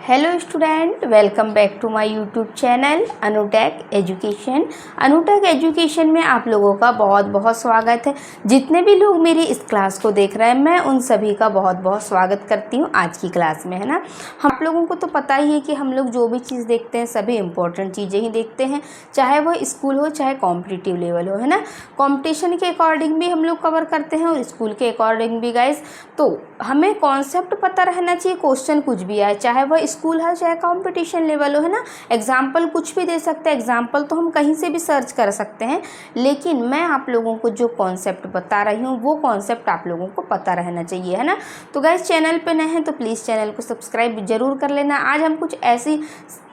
Hello student, welcome back to my YouTube channel Anutech education. Anutech education में आप लोगों का बहुत बहुत स्वागत है। जितने भी लोग मेरी इस क्लास को देख रहे हैं, मैं उन सभी का बहुत बहुत स्वागत करती हूँ आज की क्लास में, है ना। हम आप लोगों को तो पता ही है कि हम लोग जो भी चीज़ देखते हैं सभी इंपॉर्टेंट चीज़ें ही देखते हैं, चाहे वो स्कूल हो चाहे कॉम्पिटिटिव लेवल हो, है ना। कॉम्पिटिशन के अकॉर्डिंग भी हम लोग कवर करते हैं और स्कूल के अकॉर्डिंग भी गाइज। तो हमें कॉन्सेप्ट पता रहना चाहिए, क्वेश्चन कुछ भी आए, चाहे वह स्कूल है चाहे कंपटीशन लेवल हो, है ना। एग्जाम्पल कुछ भी दे सकते हैं, एग्जाम्पल तो हम कहीं से भी सर्च कर सकते हैं, लेकिन मैं आप लोगों को जो कॉन्सेप्ट बता रही हूँ वो कॉन्सेप्ट आप लोगों को पता रहना चाहिए, है ना। तो गाइस, चैनल पे नए हैं तो प्लीज़ चैनल को सब्सक्राइब जरूर कर लेना। आज हम कुछ ऐसी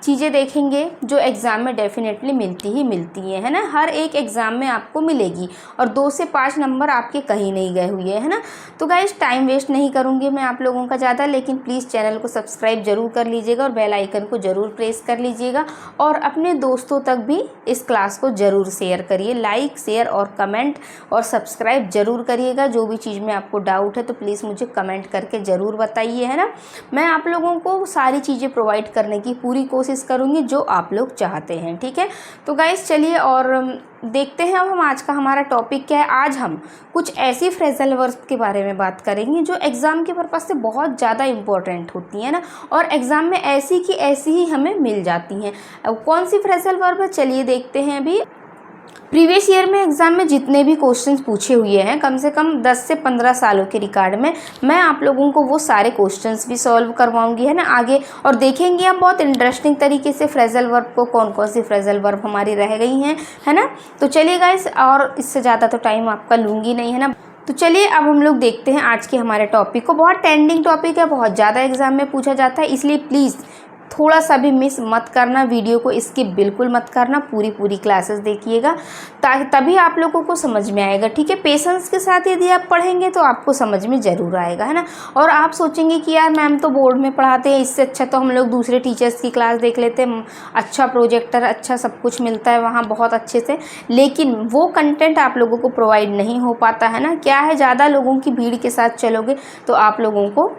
चीज़ें देखेंगे जो एग्ज़ाम में डेफिनेटली मिलती ही मिलती है ना। हर एक एग्ज़ाम में आपको मिलेगी और 2 से 5 नंबर आपके कहीं नहीं गए हुए, है ना। तो गाइस, टाइम वेस्ट नहीं करूँगी मैं आप लोगों का ज़्यादा, लेकिन प्लीज़ चैनल को सब्सक्राइब जरूर कर लीजिएगा और बेल आइकन को ज़रूर प्रेस कर लीजिएगा और अपने दोस्तों तक भी इस क्लास को ज़रूर शेयर करिए। लाइक, शेयर और कमेंट और सब्सक्राइब जरूर करिएगा। जो भी चीज़ में आपको डाउट है तो प्लीज़ मुझे कमेंट करके ज़रूर बताइए, है ना। मैं आप लोगों को सारी चीज़ें प्रोवाइड करने की पूरी कोशिश करूंगी जो आप लोग चाहते हैं, ठीक है। तो गाइस, चलिए और देखते हैं अब हम आज का हमारा टॉपिक क्या है। आज हम कुछ ऐसी फ्रेजल वर्ब के बारे में बात करेंगे जो एग्ज़ाम के पर्पज़ से बहुत ज़्यादा इंपॉर्टेंट होती है ना, और एग्ज़ाम में ऐसी की ऐसी ही हमें मिल जाती हैं। अब कौन सी फ्रेजल वर्ब है, चलिए देखते हैं। अभी प्रीवियस ईयर में एग्ज़ाम में जितने भी क्वेश्चंस पूछे हुए हैं, कम से कम 10 से 15 सालों के रिकॉर्ड में, मैं आप लोगों को वो सारे क्वेश्चंस भी सॉल्व करवाऊंगी, है ना, आगे। और देखेंगे हम बहुत इंटरेस्टिंग तरीके से फ्रेजल वर्ब को, कौन कौन सी फ्रेजल वर्ब हमारी रह गई हैं, है ना। तो चलिए गाइस, और इससे ज़्यादा तो टाइम आपका लूँगी नहीं, है ना। तो चलिए अब हम लोग देखते हैं आज के हमारे टॉपिक को। बहुत ट्रेंडिंग टॉपिक है, बहुत ज़्यादा एग्जाम में पूछा जाता है, इसलिए प्लीज़ थोड़ा सा भी मिस मत करना, वीडियो को स्किप बिल्कुल मत करना, पूरी क्लासेस देखिएगा ताकि तभी आप लोगों को समझ में आएगा, ठीक है। पेशेंस के साथ यदि आप पढ़ेंगे तो आपको समझ में ज़रूर आएगा, है ना। और आप सोचेंगे कि यार मैम तो बोर्ड में पढ़ाते हैं, इससे अच्छा तो हम लोग दूसरे टीचर्स की क्लास देख लेते हैं, अच्छा प्रोजेक्टर, अच्छा सब कुछ मिलता है वहाँ बहुत अच्छे से, लेकिन वो कंटेंट आप लोगों को प्रोवाइड नहीं हो पाता, है ना। क्या है, ज़्यादा लोगों की भीड़ के साथ चलोगे तो आप लोगों को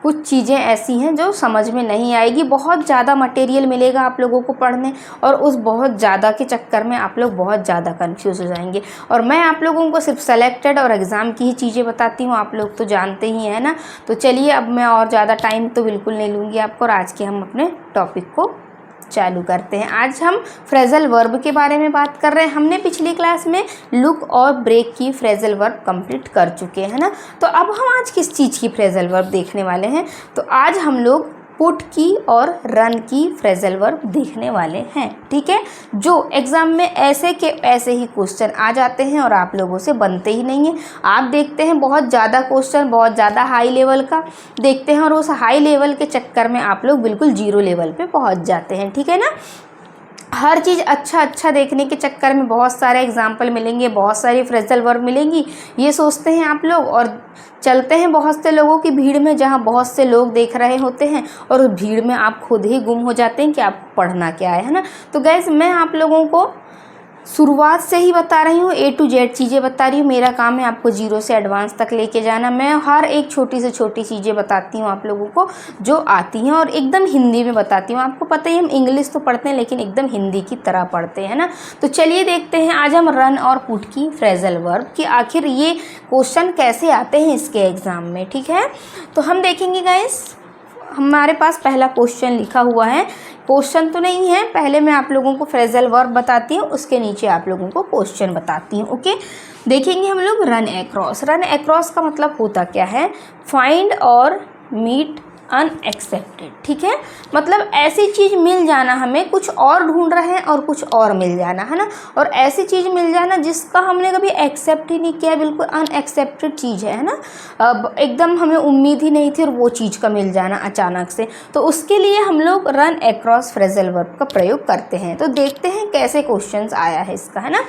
कुछ चीज़ें ऐसी हैं जो समझ में नहीं आएगी। बहुत ज़्यादा मटेरियल मिलेगा आप लोगों को पढ़ने, और उस बहुत ज़्यादा के चक्कर में आप लोग बहुत ज़्यादा कंफ्यूज हो जाएंगे। और मैं आप लोगों को सिर्फ सेलेक्टेड और एग्ज़ाम की ही चीज़ें बताती हूँ, आप लोग तो जानते ही हैं ना। तो चलिए अब मैं और ज़्यादा टाइम तो बिल्कुल नहीं लूँगी आपको, और आज के हम अपने टॉपिक को चालू करते हैं। आज हम फ्रेजल वर्ब के बारे में बात कर रहे हैं। हमने पिछली क्लास में लुक और ब्रेक की फ्रेजल वर्ब कंप्लीट कर चुके हैं ना। तो अब हम आज किस चीज़ की फ्रेजल वर्ब देखने वाले हैं, तो आज हम लोग पुट की और रन की फ्रेजल वर्ब देखने वाले हैं, ठीक है। जो एग्ज़ाम में ऐसे के ऐसे ही क्वेश्चन आ जाते हैं और आप लोगों से बनते ही नहीं हैं। आप देखते हैं बहुत ज़्यादा क्वेश्चन, बहुत ज़्यादा हाई लेवल का देखते हैं, और उस हाई लेवल के चक्कर में आप लोग बिल्कुल जीरो लेवल पे पहुंच जाते हैं, ठीक है ना। हर चीज़ अच्छा देखने के चक्कर में बहुत सारे एग्जाम्पल मिलेंगे, बहुत सारी फ्रेजल वर्ब मिलेंगी, ये सोचते हैं आप लोग, और चलते हैं बहुत से लोगों की भीड़ में जहाँ बहुत से लोग देख रहे होते हैं, और उस भीड़ में आप खुद ही गुम हो जाते हैं कि आप पढ़ना क्या है ना। तो गाइस, मैं आप लोगों को शुरुआत से ही बता रही हूँ, A to Z चीज़ें बता रही हूँ। मेरा काम है आपको जीरो से एडवांस तक लेके जाना। मैं हर एक छोटी से छोटी चीज़ें बताती हूँ आप लोगों को जो आती हैं, और एकदम हिंदी में बताती हूँ। आपको पता ही, हम इंग्लिश तो पढ़ते हैं लेकिन एकदम हिंदी की तरह पढ़ते हैं ना। तो चलिए देखते हैं आज हम रन और पुट की फ्रेजल वर्ब कि आखिर ये क्वेश्चन कैसे आते हैं इसके एग्ज़ाम में, ठीक है। तो हम देखेंगे गाइस, हमारे पास पहला क्वेश्चन लिखा हुआ है। क्वेश्चन तो नहीं है, पहले मैं आप लोगों को फ्रेजल वर्ब बताती हूँ, उसके नीचे आप लोगों को क्वेश्चन बताती हूँ, ओके। देखेंगे हम लोग रन अक्रॉस। रन अक्रॉस का मतलब होता क्या है, फाइंड और मीट अनएक्सेप्टेड, ठीक है। मतलब ऐसी चीज़ मिल जाना, हमें कुछ और ढूंढ रहे हैं और कुछ और मिल जाना, है ना। और ऐसी चीज़ मिल जाना जिसका हमने कभी एक्सेप्ट ही नहीं किया, बिल्कुल अनएक्सेप्टेड चीज़ है ना। अब एकदम हमें उम्मीद ही नहीं थी और वो चीज़ का मिल जाना अचानक से, तो उसके लिए हम लोग रन अक्रॉस फ्रेजल वर्ब का प्रयोग करते हैं। तो देखते हैं कैसे क्वेश्चन आया है इसका, है ना।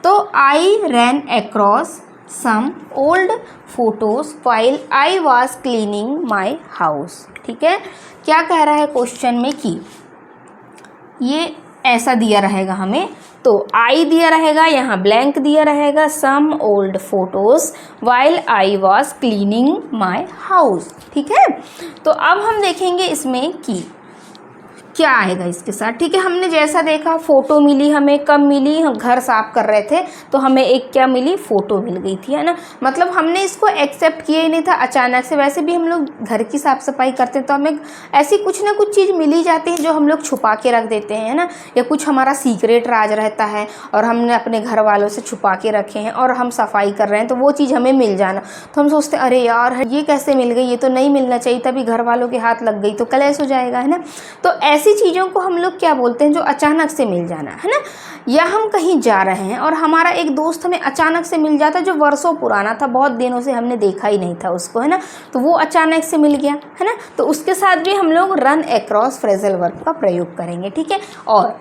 तो आई रैन across some old photos while I was cleaning my house, ठीक है। क्या कह रहा है क्वेश्चन में कि ये ऐसा दिया रहेगा हमें, तो आई दिया रहेगा, यहाँ ब्लैंक दिया रहेगा, some old photos while I was cleaning my house, ठीक है। तो अब हम देखेंगे इसमें कि क्या आएगा इसके साथ, ठीक है। हमने जैसा देखा फ़ोटो मिली, हमें कब मिली, हम घर साफ़ कर रहे थे तो हमें एक क्या मिली, फ़ोटो मिल गई थी, है ना। मतलब हमने इसको एक्सेप्ट किया ही नहीं था अचानक से। वैसे भी हम लोग घर की साफ़ सफाई करते हैं तो हमें ऐसी कुछ ना कुछ चीज़ मिल ही जाती है जो हम लोग छुपा के रख देते हैं, है ना, या कुछ हमारा सीक्रेट राज रहता है और हमने अपने घर वालों से छुपा के रखे हैं और हम सफाई कर रहे हैं तो वो चीज़ हमें मिल जाना, तो हम सोचते हैं अरे यार ये कैसे मिल गई, ये तो नहीं मिलना चाहिए, तभी घर वालों के हाथ लग गई तो कलेश हो जाएगा, है ना। तो ऐसी चीज़ों को हम लोग क्या बोलते हैं, जो अचानक से मिल जाना, है ना। या हम कहीं जा रहे हैं और हमारा एक दोस्त हमें अचानक से मिल जाता है जो वर्षों पुराना था, बहुत दिनों से हमने देखा ही नहीं था उसको, है ना, तो वो अचानक से मिल गया, है ना। तो उसके साथ भी हम लोग रन अक्रॉस फ्रेजल वर्ब का प्रयोग करेंगे, ठीक है। और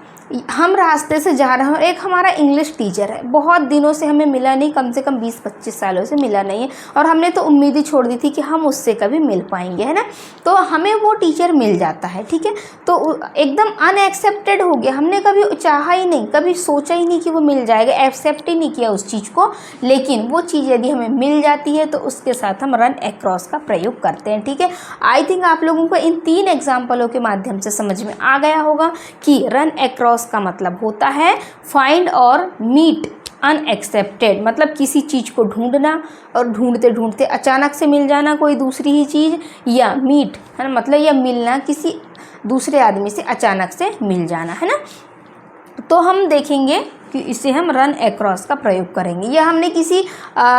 हम रास्ते से जा रहे हैं और एक हमारा इंग्लिश टीचर है, बहुत दिनों से हमें मिला नहीं, कम से कम 20-25 सालों से मिला नहीं है और हमने तो उम्मीद ही छोड़ दी थी कि हम उससे कभी मिल पाएंगे, है ना। तो हमें वो टीचर मिल जाता है, ठीक है। तो एकदम अनएक्सेप्टेड हो गया, हमने कभी चाहा ही नहीं, कभी सोचा ही नहीं कि वो मिल जाएगा, एक्सेप्ट ही नहीं किया उस चीज़ को, लेकिन वो चीज़ यदि हमें मिल जाती है तो उसके साथ हम रन अक्रॉस का प्रयोग करते हैं, ठीक है। आई थिंक आप लोगों को इन 3 एग्जाम्पलों के माध्यम से समझ में आ गया होगा कि रन अक्रॉस का मतलब होता है फाइंड और मीट अनएक्सेप्टेड, मतलब किसी चीज़ को ढूंढना और ढूंढते ढूंढते अचानक से मिल जाना कोई दूसरी ही चीज़, या मीट, है ना, मतलब या मिलना किसी दूसरे आदमी से अचानक से मिल जाना, है ना। तो हम देखेंगे कि इसे हम रन अक्रॉस का प्रयोग करेंगे। या हमने किसी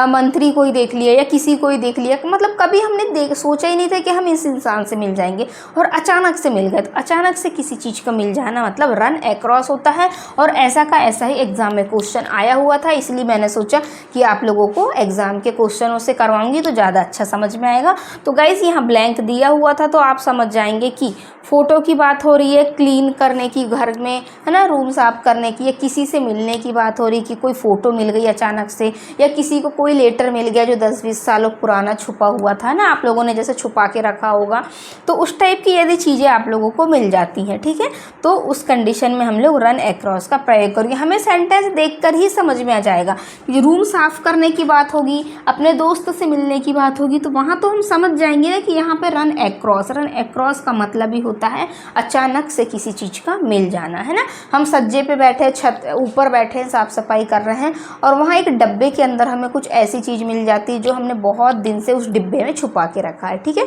मंत्री को ही देख लिया या किसी को ही देख लिया, मतलब कभी हमने सोचा ही नहीं था कि हम इस इंसान से मिल जाएंगे और अचानक से मिल गए, तो अचानक से किसी चीज़ का मिल जाना मतलब रन अक्रॉस होता है। और ऐसा का ऐसा ही एग्ज़ाम में क्वेश्चन आया हुआ था, इसलिए मैंने सोचा कि आप लोगों को एग्ज़ाम के क्वेश्चनों से करवाऊंगी तो ज़्यादा अच्छा समझ में आएगा। तो गाइस यहाँ ब्लैंक दिया हुआ था तो आप समझ जाएंगे कि फ़ोटो की बात हो रही है, क्लीन करने की, घर में, है ना, रूम साफ़ करने की, या किसी से मिलने की बात हो रही कि कोई फ़ोटो मिल गई अचानक से, या किसी को कोई लेटर मिल गया जो 10-20 सालों पुराना छुपा हुआ था ना, आप लोगों ने जैसे छुपा के रखा होगा, तो उस टाइप की यदि चीज़ें आप लोगों को मिल जाती हैं, ठीक है, तो उस कंडीशन में हम लोग रन अक्रॉस का प्रयोग करेंगे। हमें सेंटेंस देखकर ही समझ में आ जाएगा कि रूम साफ़ करने की बात होगी, अपने दोस्त से मिलने की बात होगी, तो वहाँ तो हम समझ जाएंगे ना कि यहाँ पर रन अक्रॉस का मतलब ही होता है अचानक से किसी चीज़ का मिल जाना, है ना। हम सज्जे पे बैठे, छत ऊपर बैठे, साफ सफाई कर रहे हैं और वहाँ एक डब्बे के अंदर हमें कुछ ऐसी चीज़ मिल जाती है जो हमने बहुत दिन से उस डिब्बे में छुपा के रखा है, ठीक है,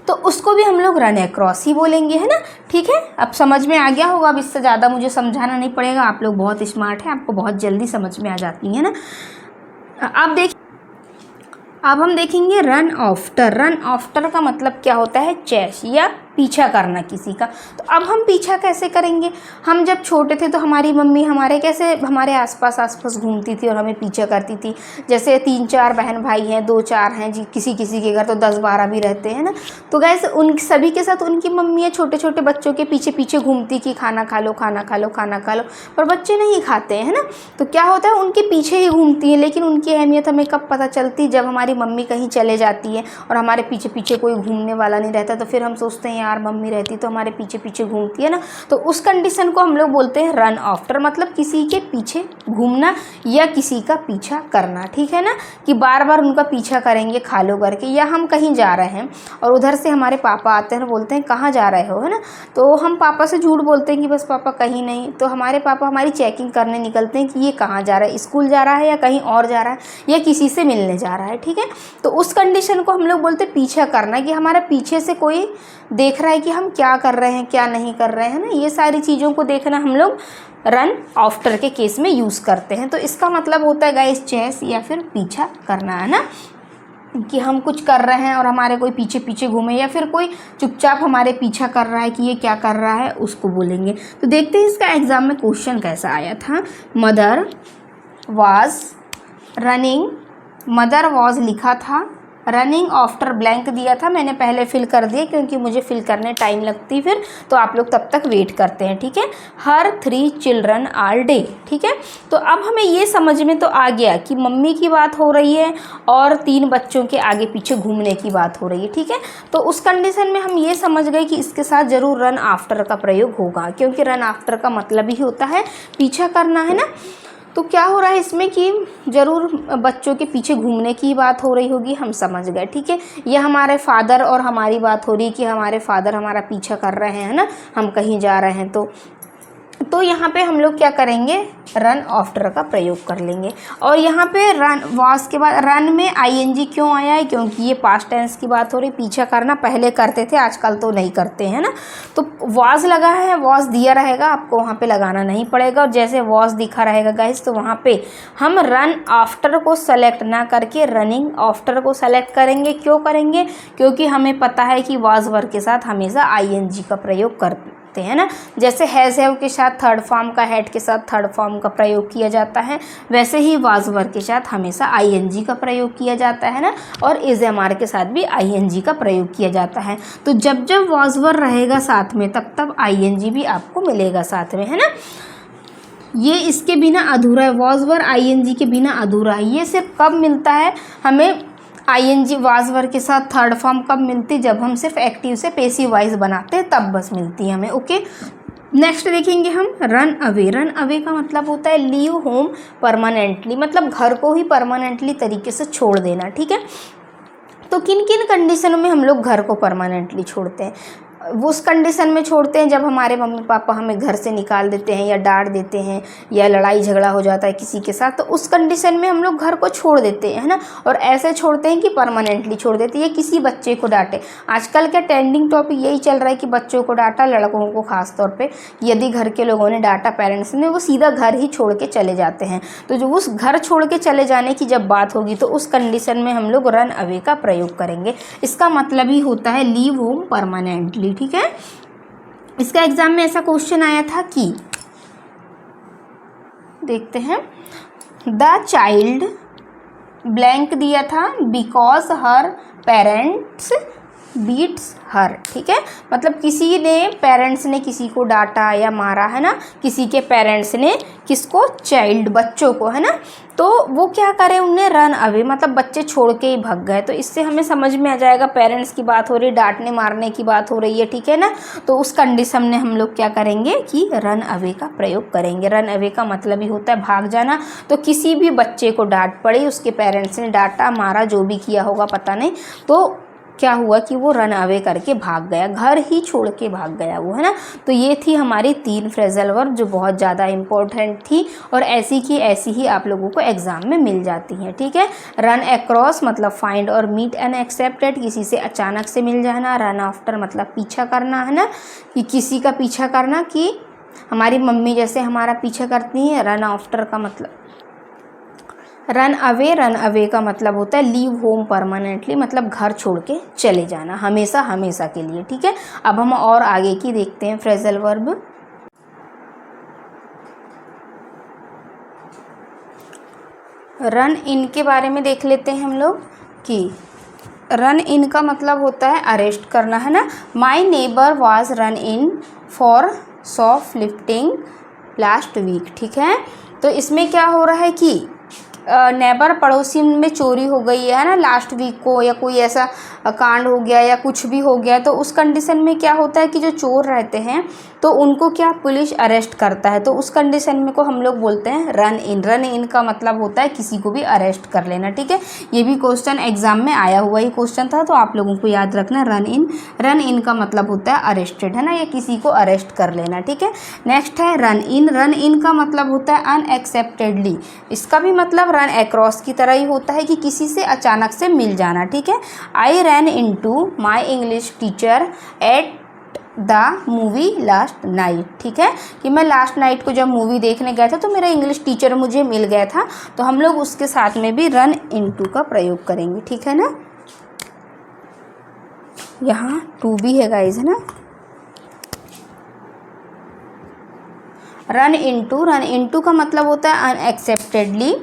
तो उसको भी हम लोग रन अक्रॉस ही बोलेंगे, है ना। ठीक है, अब समझ में आ गया होगा, अब इससे ज़्यादा मुझे समझाना नहीं पड़ेगा, आप लोग बहुत स्मार्ट हैं, आपको बहुत जल्दी समझ में आ जाती है ना। अब हम देखेंगे रन आफ्टर का मतलब क्या होता है, चेस या पीछा करना किसी का। तो अब हम पीछा कैसे करेंगे, हम जब छोटे थे तो हमारी मम्मी हमारे आसपास घूमती थी और हमें पीछा करती थी। जैसे 3-4 बहन भाई हैं, 2-4 हैं जी, किसी के घर तो 10-12 भी रहते हैं ना। तो गैस उन सभी के साथ उनकी मम्मियाँ छोटे छोटे बच्चों के पीछे घूमती कि खाना खा लो, पर बच्चे नहीं खाते हैं ना। तो क्या होता है, उनके पीछे ही घूमती है, लेकिन उनकी अहमियत हमें कब पता चलती, जब हमारी मम्मी कहीं चले जाती है और हमारे पीछे कोई घूमने वाला नहीं रहता। तो फिर हम सोचते हैं यार मम्मी रहती तो हमारे पीछे घूमती है ना। तो उस कंडीशन को हम लोग बोलते हैं रन आफ्टर, मतलब किसी के पीछे घूमना या किसी का पीछा करना, ठीक है ना, कि बार बार उनका पीछा करेंगे खा लो करके। या हम कहीं जा रहे हैं और उधर से हमारे पापा आते हैं और बोलते हैं कहाँ जा रहे हो, है ना। तो हम पापा से झूठ बोलते हैं कि बस पापा कहीं नहीं। तो हमारे पापा हमारी चेकिंग करने निकलते हैं कि ये कहाँ जा रहा है, स्कूल जा रहा है या कहीं और जा रहा है या किसी से मिलने जा रहा है, ठीक है। तो उस कंडीशन को हम लोग बोलते हैं पीछा करना, कि हमारे पीछे से कोई देख रहा है कि हम क्या कर रहे हैं क्या नहीं कर रहे हैं ना। ये सारी चीज़ों को देखना हम लोग रन आफ्टर के केस में यूज़ करते हैं। तो इसका मतलब होता है गाइस चेस या फिर पीछा करना, है ना, कि हम कुछ कर रहे हैं और हमारे कोई पीछे घूमे, या फिर कोई चुपचाप हमारे पीछा कर रहा है कि ये क्या कर रहा है, उसको बोलेंगे। तो देखते हैं इसका एग्ज़ाम में क्वेश्चन कैसा आया था। मदर वॉज लिखा था, रनिंग आफ्टर ब्लैंक दिया था, मैंने पहले फिल कर दिया क्योंकि मुझे फिल करने टाइम लगती फिर, तो आप लोग तब तक वेट करते हैं, ठीक है। हर 3 चिल्ड्रन आर डे, ठीक है। तो अब हमें ये समझ में तो आ गया कि मम्मी की बात हो रही है और 3 बच्चों के आगे पीछे घूमने की बात हो रही है, ठीक है। तो उस कंडीशन में हम ये समझ गए कि इसके साथ ज़रूर रन आफ्टर का प्रयोग होगा, क्योंकि रन आफ्टर का मतलब ही होता है पीछा करना, है ना। तो क्या हो रहा है इसमें कि ज़रूर बच्चों के पीछे घूमने की बात हो रही होगी, हम समझ गए, ठीक है। यह हमारे फादर और हमारी बात हो रही है कि हमारे फादर हमारा पीछा कर रहे हैं ना, हम कहीं जा रहे हैं तो यहाँ पे हम लोग क्या करेंगे, रन आफ्टर का प्रयोग कर लेंगे। और यहाँ पे रन वाज के बाद रन में आईएनजी क्यों आया है, क्योंकि ये पास्ट टेंस की बात हो रही, पीछा करना पहले करते थे, आजकल तो नहीं करते हैं ना। तो वाज लगा है, वाज दिया रहेगा, आपको वहाँ पे लगाना नहीं पड़ेगा। और जैसे वाज दिखा रहेगा गाइस, तो वहाँ पे हम रन आफ्टर को सेलेक्ट ना करके रनिंग आफ्टर को सेलेक्ट करेंगे। क्यों करेंगे, क्योंकि हमें पता है कि वाज वर्ब के साथ हमेशा आईएनजी का प्रयोग करते है ना। जैसे हैज़ हैव के साथ थर्ड फॉर्म का, हैड के साथ थर्ड फॉर्म का प्रयोग किया जाता है, वैसे ही वाज वर्ब के साथ हमेशा आईएनजी का प्रयोग किया जाता है ना। और इज एमआर के साथ भी आईएनजी का प्रयोग किया जाता है। तो जब जब वाज वर्ब रहेगा साथ में, तब तब आईएनजी भी आपको मिलेगा साथ में, है ना। ये इसके बिना अधूरा है, वाज वर्ब आईएनजी के बिना अधूरा है। ये सिर्फ कब मिलता है हमें, आईएनजी वाज वर्ब के साथ थर्ड फॉर्म कब मिलती, जब हम सिर्फ एक्टिव से पैसिव वॉइस बनाते हैं, तब बस मिलती है हमें। ओके, नेक्स्ट देखेंगे हम रन अवे। रन अवे का मतलब होता है लीव होम परमानेंटली, मतलब घर को ही परमानेंटली तरीके से छोड़ देना, ठीक है। तो किन किन कंडीशनों में हम लोग घर को परमानेंटली छोड़ते हैं, वो उस कंडीशन में छोड़ते हैं जब हमारे मम्मी पापा हमें घर से निकाल देते हैं या डांट देते हैं या लड़ाई झगड़ा हो जाता है किसी के साथ, तो उस कंडीशन में हम लोग घर को छोड़ देते हैं, है ना। और ऐसे छोड़ते हैं कि परमानेंटली छोड़ देते हैं, किसी बच्चे को डांटे। आजकल का ट्रेंडिंग टॉपिक यही चल रहा है कि बच्चों को डांटा, लड़कों को खास तौर पे यदि घर के लोगों ने डांटा पेरेंट्स ने, वो सीधा घर ही छोड़ के चले जाते हैं। तो जो उस घर छोड़ के चले जाने की जब बात होगी, तो उस कंडीशन में हम लोग रन अवे का प्रयोग करेंगे। इसका मतलब ही होता है लीव होम परमानेंटली, ठीक है। इसका एग्जाम में ऐसा क्वेश्चन आया था कि, देखते हैं, द चाइल्ड ब्लैंक दिया था बिकॉज हर पेरेंट्स बीट्स हर, ठीक है। मतलब किसी ने, पेरेंट्स ने किसी को डांटा या मारा, है ना। किसी के पेरेंट्स ने किसको, चाइल्ड, बच्चों को, है ना। तो वो क्या करें, उन्हें रन अवे, मतलब बच्चे छोड़ के ही भाग गए। तो इससे हमें समझ में आ जाएगा पेरेंट्स की बात हो रही है, डांटने मारने की बात हो रही है, ठीक है ना। तो उस कंडीशन में हम लोग क्या करेंगे कि रन अवे का प्रयोग करेंगे। रन अवे का मतलब ही होता है भाग जाना। तो किसी भी बच्चे को डांट पड़ी, उसके पेरेंट्स ने डांटा मारा, जो भी किया होगा पता नहीं, तो क्या हुआ कि वो रन अवे करके भाग गया, घर ही छोड़ के भाग गया वो, है ना। तो ये थी हमारी 3 फ्रेजल वर्ब जो बहुत ज़्यादा इम्पोर्टेंट थी और ऐसी की ऐसी ही आप लोगों को एग्जाम में मिल जाती हैं, ठीक है। रन अक्रॉस मतलब फाइंड और मीट अनएक्सपेक्टेड, किसी से अचानक से मिल जाना। रन आफ्टर मतलब पीछा करना, है ना, कि किसी का पीछा करना, कि हमारी मम्मी जैसे हमारा पीछा करती हैं। रन आफ्टर का मतलब रन अवे का मतलब होता है लीव होम परमानेंटली, मतलब घर छोड़ के चले जाना हमेशा हमेशा के लिए, ठीक है। अब हम और आगे की देखते हैं फ्रेजल वर्ब। रन इन के बारे में देख लेते हैं हम लोग कि रन इन का मतलब होता है अरेस्ट करना, है ना। My neighbour was run in for shoplifting last week, ठीक है। तो इसमें क्या हो रहा है कि नेबर पड़ोसी में चोरी हो गई है ना लास्ट वीक को, या कोई ऐसा कांड हो गया या कुछ भी हो गया, तो उस कंडीशन में क्या होता है कि जो चोर रहते हैं तो उनको क्या पुलिस अरेस्ट करता है। तो उस कंडीशन में को हम लोग बोलते हैं रन इन। रन इन का मतलब होता है किसी को भी अरेस्ट कर लेना, ठीक है। ये भी क्वेश्चन एग्जाम में आया हुआ ही क्वेश्चन था, तो आप लोगों को याद रखना रन इन। रन इन का मतलब होता है अरेस्टेड, है ना, या किसी को अरेस्ट कर लेना, ठीक है। नेक्स्ट है रन इन। रन इन का मतलब होता है अनएक्सेप्टेडली, इसका भी मतलब रन अक्रॉस की तरह ही होता है कि किसी से अचानक से मिल जाना, ठीक है। I ran into my English teacher at the movie last night, ठीक है, कि मैं लास्ट नाइट को जब मूवी देखने गया था तो मेरा इंग्लिश टीचर मुझे मिल गया था। तो हम लोग उसके साथ में भी रन इनटू का प्रयोग करेंगे, ठीक है ना। यहाँ टू भी है गाइज, है ना। रन इनटू का मतलब होता है अनएक्सेप्टेडली,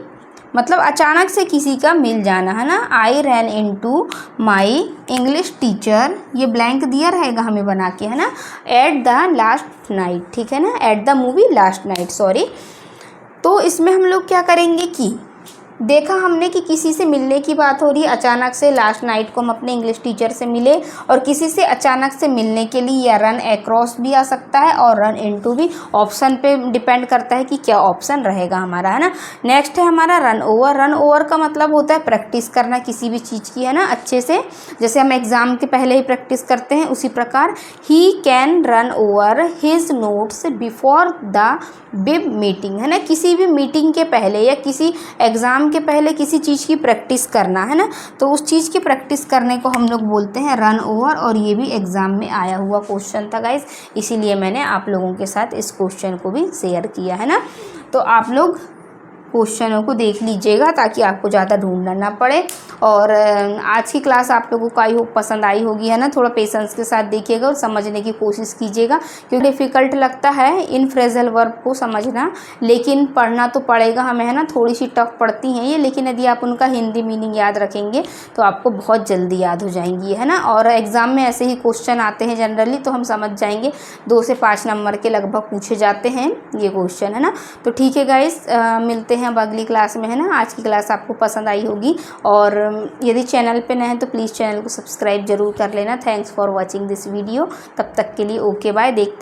मतलब अचानक से किसी का मिल जाना, है ना। I ran into my English teacher, ये ब्लैंक दिया रहेगा हमें बना के, है ना, एट द लास्ट नाइट, ठीक है ना, eight the movie last night, sorry. तो इसमें हम लोग क्या करेंगे कि देखा हमने कि किसी से मिलने की बात हो रही है अचानक से। लास्ट नाइट को हम अपने इंग्लिश टीचर से मिले, और किसी से अचानक से मिलने के लिए या रन अक्रॉस भी आ सकता है और रन इनटू भी। ऑप्शन पे डिपेंड करता है कि क्या ऑप्शन रहेगा हमारा, है ना। नेक्स्ट है हमारा रन ओवर। रन ओवर का मतलब होता है प्रैक्टिस करना किसी भी चीज़ की, है ना, अच्छे से। जैसे हम एग्ज़ाम के पहले ही प्रैक्टिस करते हैं, उसी प्रकार he can run over his notes before the bib meeting, है ना। किसी भी मीटिंग के पहले या किसी एग्ज़ाम के पहले किसी चीज़ की प्रैक्टिस करना, है ना, तो उस चीज़ की प्रैक्टिस करने को हम लोग बोलते हैं रन ओवर। और ये भी एग्ज़ाम में आया हुआ क्वेश्चन था गाइस, इसीलिए मैंने आप लोगों के साथ इस क्वेश्चन को भी शेयर किया, है ना। तो आप लोग क्वेश्चनों को देख लीजिएगा ताकि आपको ज़्यादा ढूंढना ना पड़े। और आज की क्लास आप लोगों को आई होप पसंद आई होगी, है ना। थोड़ा पेशेंस के साथ देखिएगा और समझने की कोशिश कीजिएगा, क्योंकि डिफ़िकल्ट लगता है इन फ्रेजल वर्ब को समझना, लेकिन पढ़ना तो पड़ेगा हमें, है ना। थोड़ी सी टफ पड़ती हैं ये, लेकिन यदि आप उनका हिंदी मीनिंग याद रखेंगे तो आपको बहुत जल्दी याद हो जाएंगी, है ना। और एग्ज़ाम में ऐसे ही क्वेश्चन आते हैं जनरली, तो हम समझ जाएंगे 2 से 5 नंबर के लगभग पूछे जाते हैं ये क्वेश्चन, है ना। तो ठीक है गाइस, मिलते हैं अब अगली क्लास में, है ना। आज की क्लास आपको पसंद आई होगी, और यदि चैनल पे नए हैं तो प्लीज़ चैनल को सब्सक्राइब जरूर कर लेना। Thanks for watching this video. तब तक के लिए ओके बाय। देखते